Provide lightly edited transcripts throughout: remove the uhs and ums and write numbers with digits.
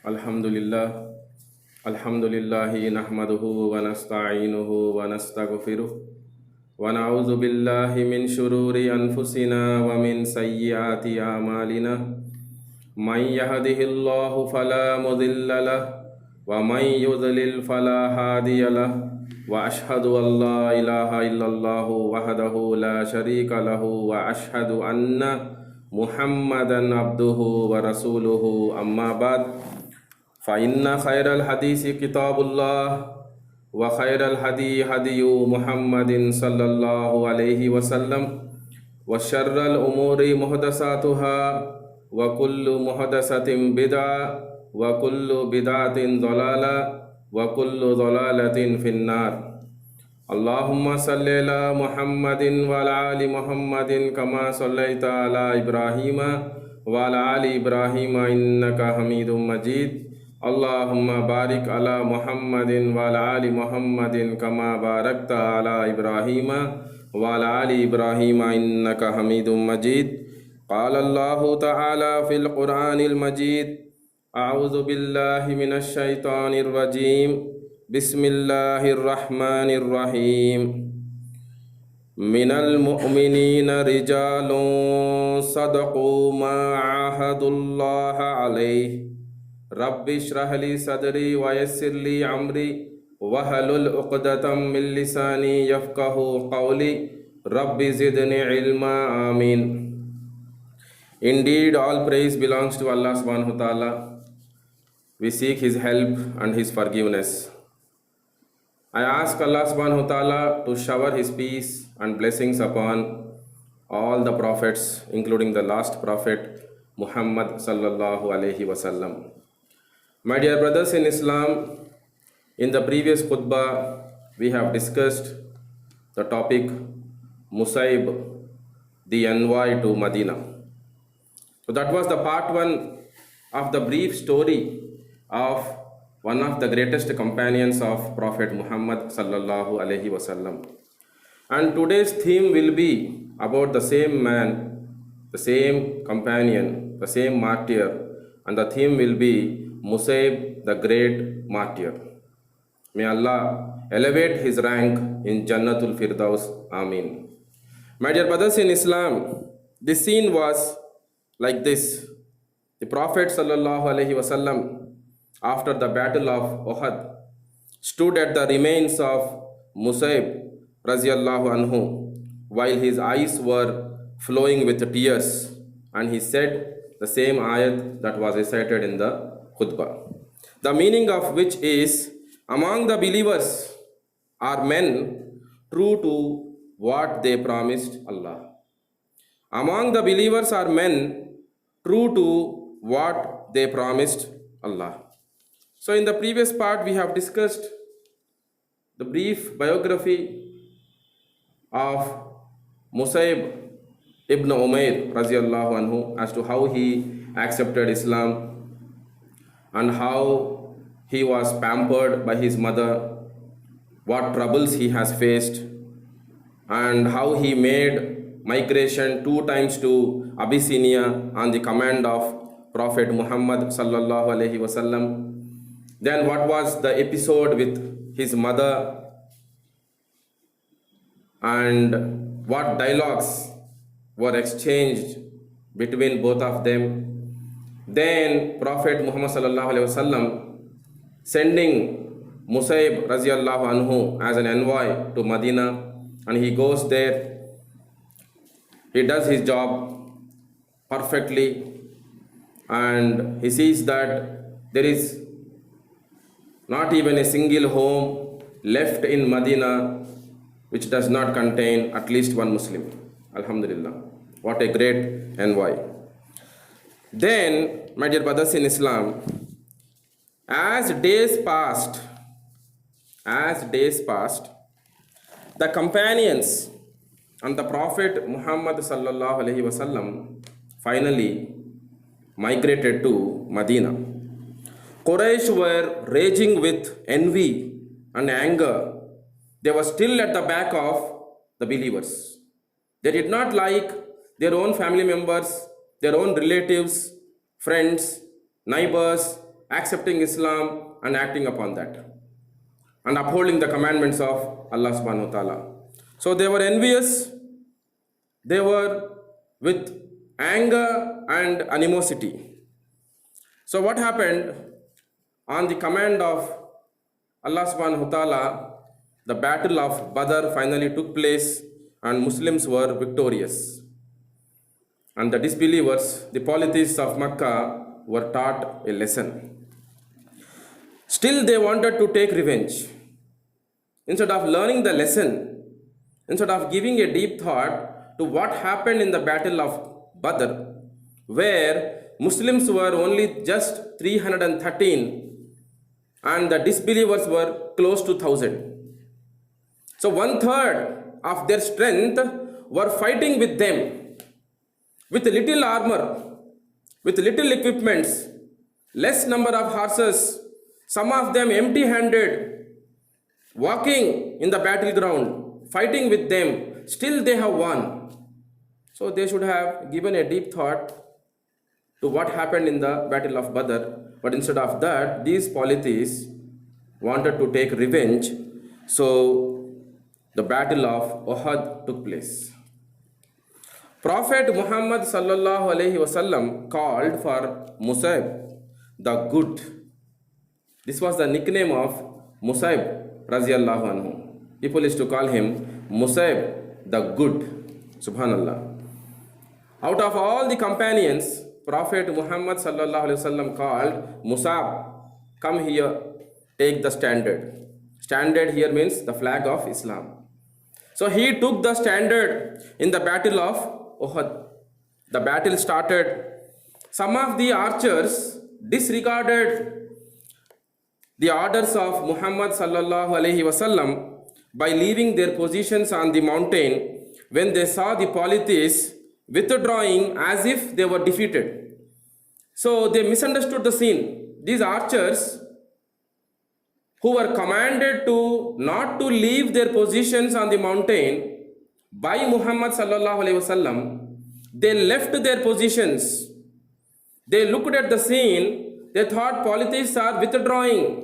अल्हम्दुलिल्लाह अल्हम्दुलिल्लाहि नहमदुहु व नस्तईनुहु व नस्तगफिरुह व नऊज़ु बिल्लाहि मिन शुरूरि अनफुसिना व मिन सय्यिआति अमालिना मन यहदिहिल्लाहु फला मुदिल्ल लहु व मन युद्लिल फला हादिय लहु व अशहदु अल्ला इलाहा इल्लल्लाहु वहदहु ला शरीका लहु व अशहदु अन्ना मुहम्मदन अब्दुहु व रसूलुहु अम्मा बाद फ़इन्ना खैरल हदीसी किताबुल्लाह व खैरल हदी हदियु मुहम्मदिन सल्लल्लाहु अलैहि वसल्लम व शर्रल उमूरि मुहदसातुहा व कुल्लु मुहदसतिन बिदअ व कुल्लु बिदअतिन ज़लाला व कुल्लु ज़लालतिन फिन्नार। अल्लाहुम्मा सल्लि अला मुहम्मदिन व अला आलि मुहम्मदिन कमा सल्लैता अला इब्राहीम व अला आलि इब्राहीम इन्नका हमीदुम मजीद। अल्लाहुम्मा बारिक अला मुहम्मदिन व अला आलि मुहम्मदिन कमा बारकता अला इब्राहीम व अला आलि इब्राहीम इन्नका हमीदुम मजीद। क़ाल अल्लाहु तआला फ़िल क़ुरआनिल मजीद अऊज़ु बिल्लाहि मिनश शैतानिर रजीम बिस्मिल्लाहिर रहमानिर रहीम मिनल मुअमिनीना रिजालुन सदक़ू मा आहदुल्लाह अलैहि रब्बि इश्रह ली सदरी व यस्सिर ली अमरी वहलुल उक़दतम मिन लिसानी यफ़क़हू क़ौली रब्बि ज़िदनी इल्मा आमीन। Indeed, all praise belongs to Allah subhanahu wa ta'ala. We seek His help and His forgiveness. I ask Allah subhanahu wa ta'ala to shower His peace and blessings upon all the prophets, including the last prophet Muhammad sallallahu alaihi wasallam. My dear brothers in Islam, in the previous khutbah we have discussed the topic Musayb, the envoy to Medina. So that was the part one of the brief story of one of the greatest companions of Prophet Muhammad sallallahu alaihi wasallam. And today's theme will be about the same man, the same companion, the same martyr, and the theme will be Musayb, the great martyr. May Allah elevate his rank in Jannatul Firdaus. Ameen. My dear brothers in Islam, this scene was like this. The Prophet sallallahu alaihi wasallam, after the battle of Uhud, stood at the remains of Musayb raziyallahu anhu while his eyes were flowing with tears, and he said the same ayat that was recited in the khutbah, the meaning of which is, among the believers are men true to what they promised Allah. Among the believers are men true to what they promised Allah. So in the previous part we have discussed the brief biography of Musayb ibn Umair raziyallahu anhu as to how he accepted Islam and how he was pampered by his mother, what troubles he has faced, and how he made migration 2 times to Abyssinia on the command of Prophet Muhammad sallallahu alaihi wasallam. Then what was the episode with his mother and what dialogues were exchanged between both of them. Then Prophet Muhammad sallallahu alaihi wasallam sending Musayb raziyallahu anhu as an envoy to Medina, and he goes there. He does his job perfectly, and he sees that there is not even a single home left in Medina which does not contain at least one Muslim. Alhamdulillah. What a great envoy. Then, my dear brothers in Islam, as days passed, the companions and the Prophet Muhammad sallallahu alaihi wasallam finally migrated to Medina. Quraysh were raging with envy and anger. They were still at the back of the believers. They did not like their own family members, their own relatives, friends, neighbors, accepting Islam and acting upon that, and upholding the commandments of Allah subhanahu wa ta'ala. So they were envious, they were with anger and animosity. So what happened? On the command of Allah subhanahu wa ta'ala, the battle of Badr finally took place and Muslims were victorious. And the disbelievers, the polytheists of Makkah, were taught a lesson. Still they wanted to take revenge. Instead of learning the lesson, instead of giving a deep thought to what happened in the battle of Badr, where Muslims were only just 313 and the disbelievers were close to 1,000. So 1/3 of their strength were fighting with them, with little armor, with little equipments, less number of horses, some of them empty-handed, walking in the battleground, fighting with them. Still they have won. So they should have given a deep thought to what happened in the battle of Badr. But instead of that, these polytheists wanted to take revenge. So the battle of Uhud took place. Prophet Muhammad sallallahu alaihi wasallam called for Mus'ab the good. This was the nickname of Mus'ab radiyallahu anhu. People used to call him Mus'ab the good. Subhanallah. Out of all the companions, Prophet Muhammad sallallahu alaihi wasallam called Mus'ab, come here, take the standard. Standard here means the flag of Islam. So he took the standard in the battle of Uhud. The battle started. Some of the archers disregarded the orders of Muhammad sallallahu alaihi wasallam by leaving their positions on the mountain when they saw the polytheists withdrawing as if they were defeated. So they misunderstood the scene. These archers who were commanded to not to leave their positions on the mountain by Muhammad sallallahu alaihi wasallam, they left their positions. They looked at the scene, they thought polytheists are withdrawing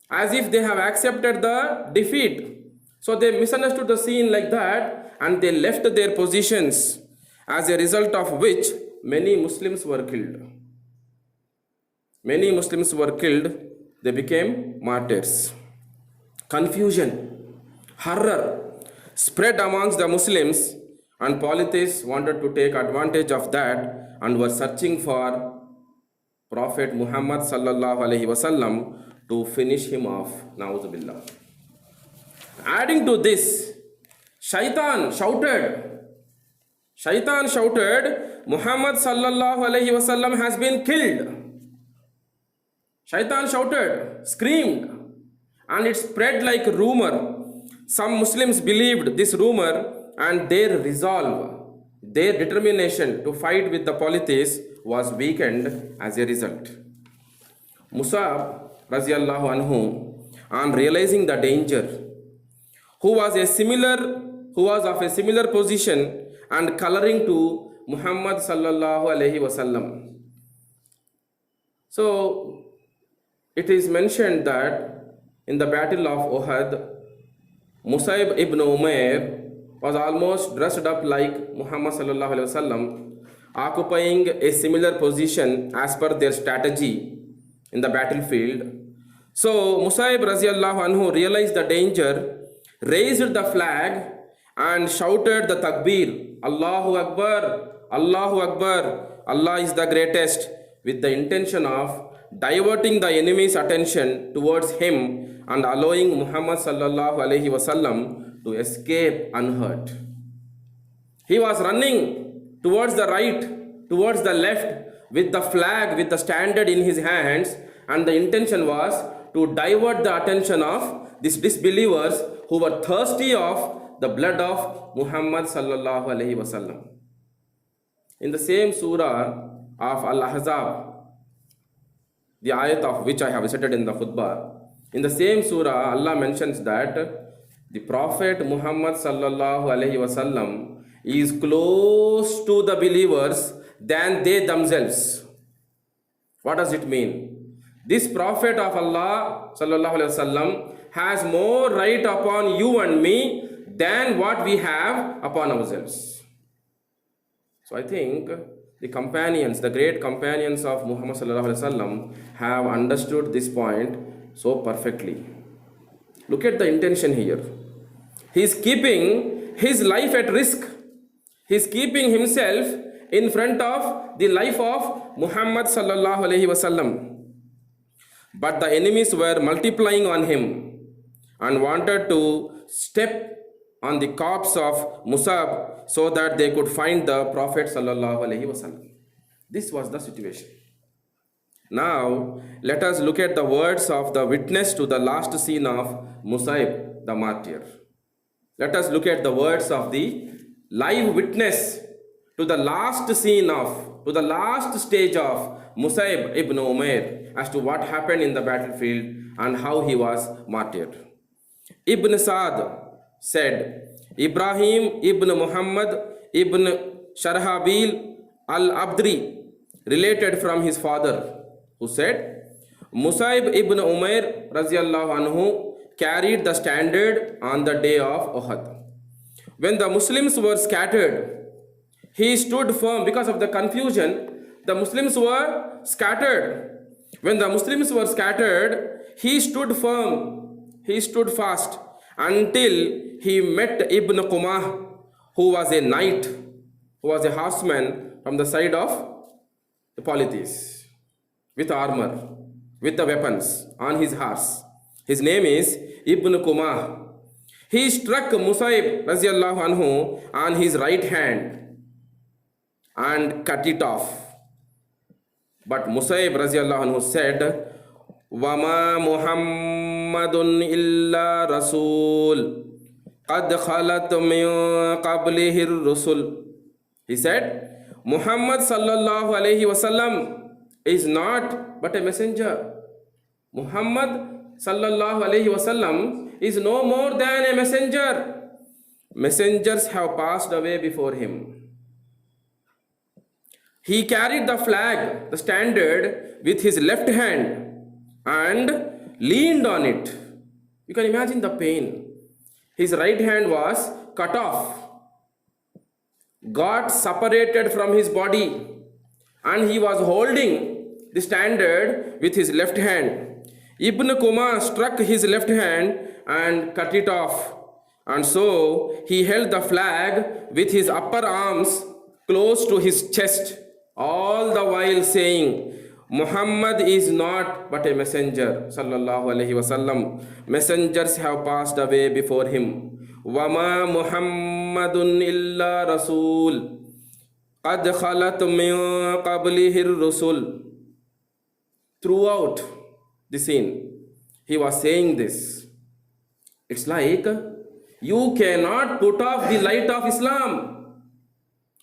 as if they have accepted the defeat. So they misunderstood the scene like that and they left their positions, as a result of which many Muslims were killed. Many Muslims were killed. They became martyrs. Confusion, horror spread amongst the Muslims, and polytheists wanted to take advantage of that and were searching for Prophet Muhammad sallallahu alaihi wasallam to finish him off. Na'udhu billah. Adding to this, Shaitan shouted, Muhammad sallallahu alaihi wasallam has been killed. Shaitan shouted, screamed, and it spread like a rumor. Some Muslims believed this rumor, and their resolve, their determination to fight with the polytheists was weakened as a result. Mus'ab radiyallahu anhu, on realizing the danger, who was of a similar position and coloring to Muhammad sallallahu alaihi wasallam. So it is mentioned that in the battle of Uhud, Mus'ab ibn Umair was almost dressed up like Muhammad sallallahu alaihi wasallam, occupying a similar position as per their strategy in the battlefield. So Mus'ab radiyallahu anhu realized the danger, raised the flag and shouted the takbir, Allahu Akbar, Allahu Akbar, Allah is the greatest, with the intention of diverting the enemy's attention towards him and allowing Muhammad sallallahu alaihi wasallam to escape unhurt. He was running towards the right, towards the left, with the flag, with the standard in his hands, and the intention was to divert the attention of these disbelievers who were thirsty of the blood of Muhammad sallallahu alaihi wasallam. In the same surah of Al-Ahzab, the ayat of which I have recited in the khutbah, in the same surah, Allah mentions that the Prophet Muhammad sallallahu alaihi wasallam is close to the believers than they themselves. What does it mean? This Prophet of Allah sallallahu alaihi wasallam has more right upon you and me than what we have upon ourselves. So I think the companions, the great companions of Muhammad sallallahu alaihi wasallam have understood this point so perfectly. Look at the intention here. He is keeping his life at risk. He is keeping himself in front of the life of Muhammad sallallahu alaihi wasallam. But the enemies were multiplying on him and wanted to step on the corpse of Musab so that they could find the Prophet sallallahu alaihi wasallam. This was the situation. Now, let us look at the words of the witness to the last scene of Musab, the martyr. Let us look at the words of the live witness to the last scene of, to the last stage of Musab ibn Umair as to what happened in the battlefield and how he was martyred. Ibn Sa'd said, Ibrahim ibn Muhammad ibn Sharhabil al-Abdri related from his father, who said, Musab ibn Umair raziyallahu anhu carried the standard on the day of Uhud. When the Muslims were scattered, he stood firm. Because of the confusion, the Muslims were scattered. When the Muslims were scattered, he stood firm. He stood fast until he met Ibn Qumah, who was a knight, who was a horseman from the side of the polities, with armor, with the weapons on his horse. His name is Ibn Qumah. He struck Musab raziyallahu anhu on his right hand and cut it off. But Musab raziyallahu anhu said, وَمَا مُحَمَّدٌ إِلَّا رَسُولٌ قَدْ خَلَتْ مِنْ قَبْلِهِ الرُّسُلُ. He said, Muhammad sallallahu alayhi wasallam is not but a messenger. Muhammad sallallahu alayhi wasallam is no more than a messenger. Messengers have passed away before him. He carried the flag, the standard, with his left hand and leaned on it. You can imagine the pain. His right hand was cut off, got separated from his body, and he was holding the standard with his left hand. Ibn Qumah struck his left hand and cut it off, and so he held the flag with his upper arms close to his chest, all the while saying, Muhammad is not but a messenger, sallallahu alaihi wasallam. Messengers have passed away before him. Wama Muhammadun illa Rasul. Qad khalat min qablihi rusul. Throughout the scene, he was saying this. It's like you cannot put off the light of Islam.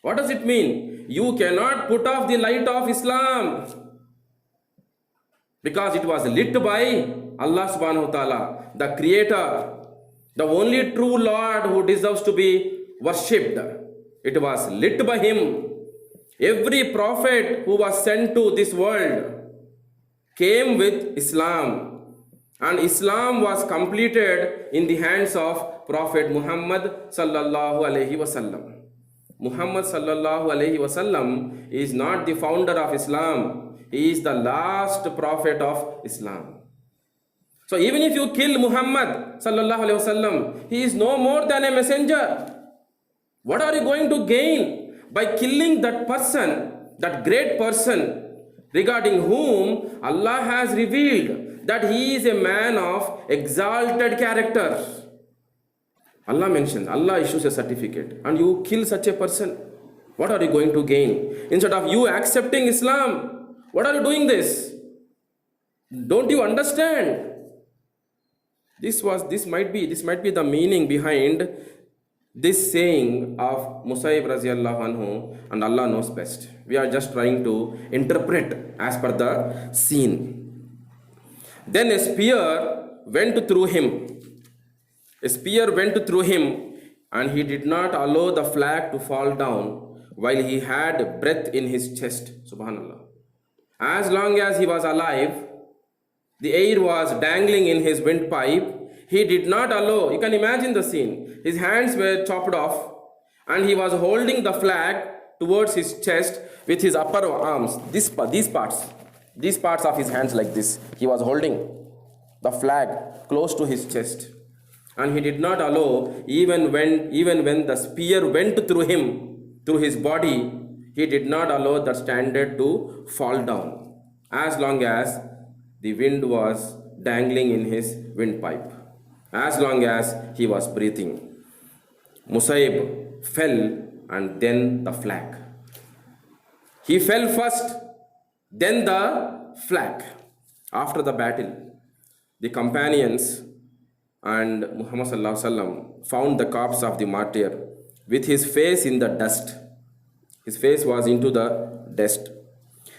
What does it mean? You cannot put off the light of Islam, because it was lit by Allah subhanahu wa ta'ala, the creator, the only true Lord who deserves to be worshipped. It was lit by him. Every prophet who was sent to this world came with Islam, and Islam was completed in the hands of Prophet Muhammad sallallahu alaihi wasallam. Muhammad sallallahu alaihi wasallam is not the founder of Islam. He is the last prophet of Islam. So even if you kill Muhammad sallallahu alaihi wasallam, he is no more than a messenger. What are you going to gain by killing that person, that great person, regarding whom Allah has revealed that he is a man of exalted character? Allah mentions, Allah issues a certificate, and you kill such a person. What are you going to gain? Instead of you accepting Islam, what are you doing this? Don't you understand? This might be the meaning behind this saying of Musab raziyallahu anhu, and Allah knows best. We are just trying to interpret as per the scene. Then a spear went through him. A spear went through him, and he did not allow the flag to fall down while he had breath in his chest. Subhanallah. As long as he was alive, the air was dangling in his windpipe. He did not allow, you can imagine the scene. His hands were chopped off and he was holding the flag towards his chest with his upper arms. These parts of his hands like this. He was holding the flag close to his chest. And he did not allow, even when the spear went through him, through his body, he did not allow the standard to fall down, as long as the wind was dangling in his windpipe, as long as he was breathing. Musayib fell, and then the flag. He fell first, then the flag. After the battle, the companions and Muhammad sallallahu alaihi wasallam found the corpse of the martyr with his face in the dust. His face was into the dust,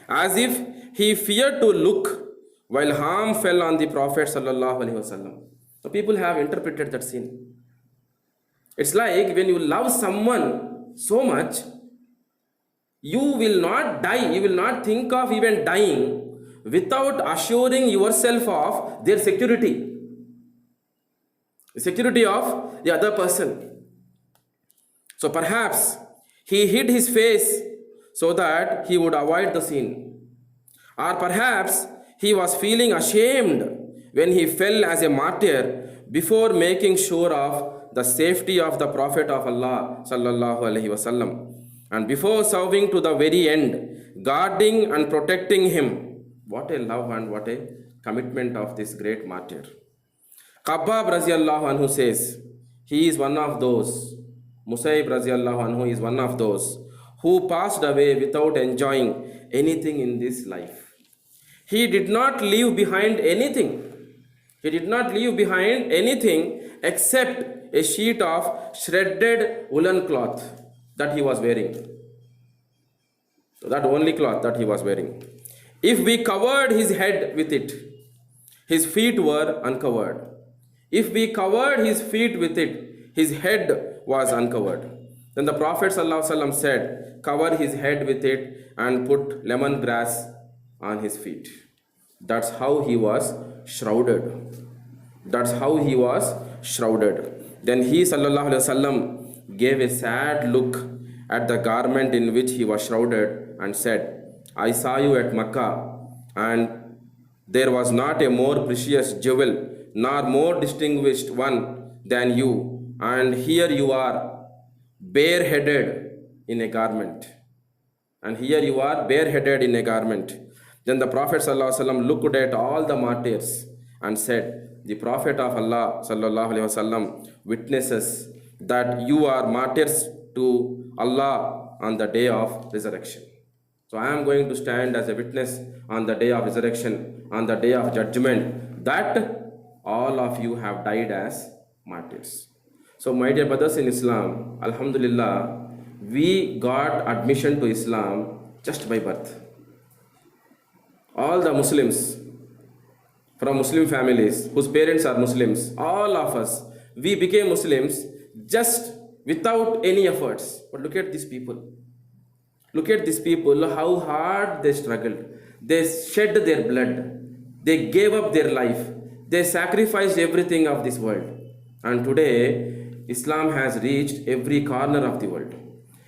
as if he feared to look while harm fell on the Prophet sallallahu alaihi wasallam. So people have interpreted that scene. It's like when you love someone so much, you will not die, you will not think of even dying without assuring yourself of their security, the security of the other person. So perhaps he hid his face so that he would avoid the scene. Or perhaps he was feeling ashamed when he fell as a martyr before making sure of the safety of the Prophet of Allah sallallahu alaihi wasallam, and before serving to the very end, guarding and protecting him. What a love and what a commitment of this great martyr. Khabbab Raziallahu anhu says, he is one of those, Musayib Raziallahu anhu is one of those who passed away without enjoying anything in this life. He did not leave behind anything. He did not leave behind anything except a sheet of shredded woolen cloth that he was wearing. So that only cloth that he was wearing. If we covered his head with it, his feet were uncovered. If we covered his feet with it, his head was uncovered. Then the Prophet ﷺ said, cover his head with it and put lemongrass on his feet. That's how he was shrouded. That's how he was shrouded. Then he ﷺ gave a sad look at the garment in which he was shrouded and said, I saw you at Makkah, and there was not a more precious jewel nor more distinguished one than you, and here you are bareheaded in a garment. And here you are bareheaded in a garment. Then the Prophet ﷺ looked at all the martyrs and said, the Prophet of Allah sallallahu alaihi wasallam witnesses that you are martyrs to Allah on the day of resurrection. So I am going to stand as a witness on the day of resurrection, on the day of judgment, that all of you have died as martyrs. So my dear brothers in Islam, Alhamdulillah, we got admission to Islam just by birth. All the Muslims from Muslim families whose parents are Muslims, all of us, we became Muslims just without any efforts. But look at these people. Look at these people, how hard they struggled. They shed their blood. They gave up their life. They sacrificed everything of this world. And today, Islam has reached every corner of the world.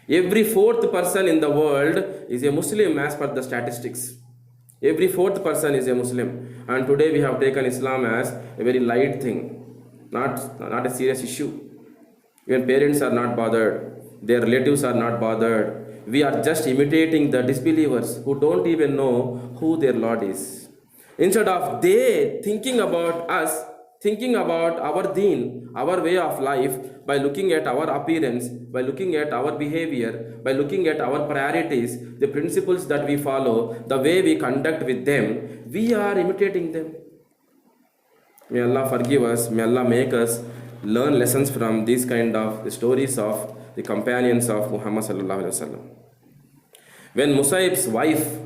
Every fourth person in the world is a Muslim as per the statistics. Every fourth person is a Muslim. And today we have taken Islam as a very light thing, not a serious issue. Even parents are not bothered. Their relatives are not bothered. We are just imitating the disbelievers who don't even know who their Lord is. Instead of they thinking about us, thinking about our deen, our way of life, by looking at our appearance, by looking at our behavior, by looking at our priorities, the principles that we follow, the way we conduct with them, we are imitating them. May Allah forgive us, may Allah make us learn lessons from these kind of stories of the companions of Muhammad sallallahu alaihi wasallam. When Musayib's wife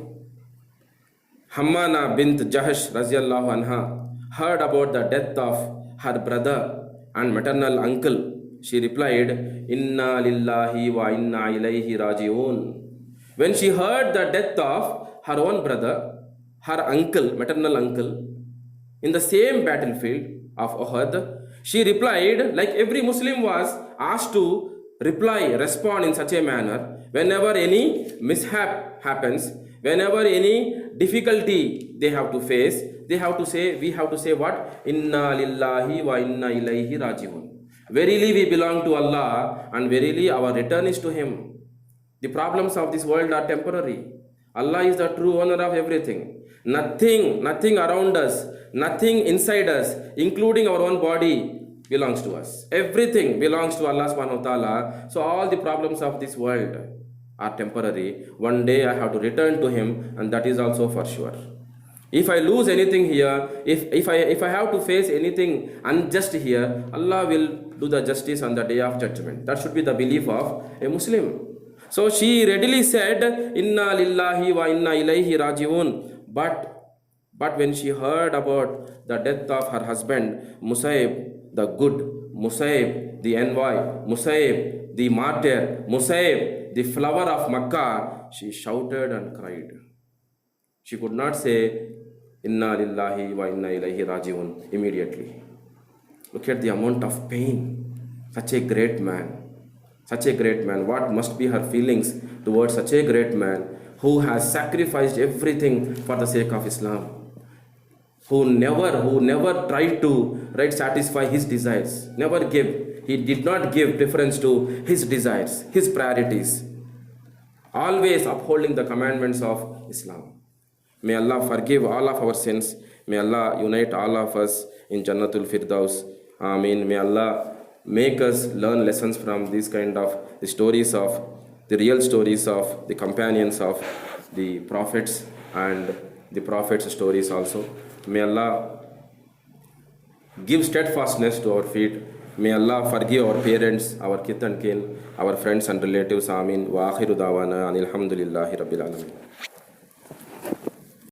Hammana bint Jahash Raziallahu anha heard about the death of her brother and maternal uncle, she replied, Inna lillahi wa inna ilayhi raji'un. When she heard the death of her own brother her uncle, maternal uncle, in the same battlefield of Uhud, she replied like every Muslim was asked to respond in such a manner whenever any mishap happens, whenever any difficulty they have to face, we have to say what? Inna lillahi wa inna ilayhi rajiun. Verily we belong to Allah and verily our return is to Him. The problems of this world are temporary. Allah is the true owner of everything. Nothing around us, nothing inside us, including our own body, belongs to us. Everything belongs to Allah subhanahu wa ta'ala. So all the problems of this world are temporary. One day I have to return to Him, and that is also for sure. If I lose anything here, if I have to face anything unjust here, Allah will do the justice on the day of judgment. That should be the belief of a Muslim. So she readily said, Inna lillahi wa inna ilayhi rajiun. But when she heard about the death of her husband, Musayib the good, Musayib the envoy, Musayib the martyr, Musayib the flower of Makkah, she shouted and cried. She could not say, Inna lillahi wa inna ilayhi rajiun immediately. Look at the amount of pain. Such a great man. What must be her feelings towards such a great man who has sacrificed everything for the sake of Islam? Who never tried to satisfy his desires. Never gave. He did not give preference to his desires, his priorities. Always upholding the commandments of Islam. May Allah forgive all of our sins. May Allah unite all of us in Jannatul Firdaus. Ameen. May Allah make us learn lessons from these kind of the stories of the real stories of the companions of the prophets and the prophets' stories also. May Allah give steadfastness to our feet. May Allah forgive our parents, our kith and kin, our friends and relatives. Ameen. Wa akhiru dawana anil hamdulillahi rabbil alamin.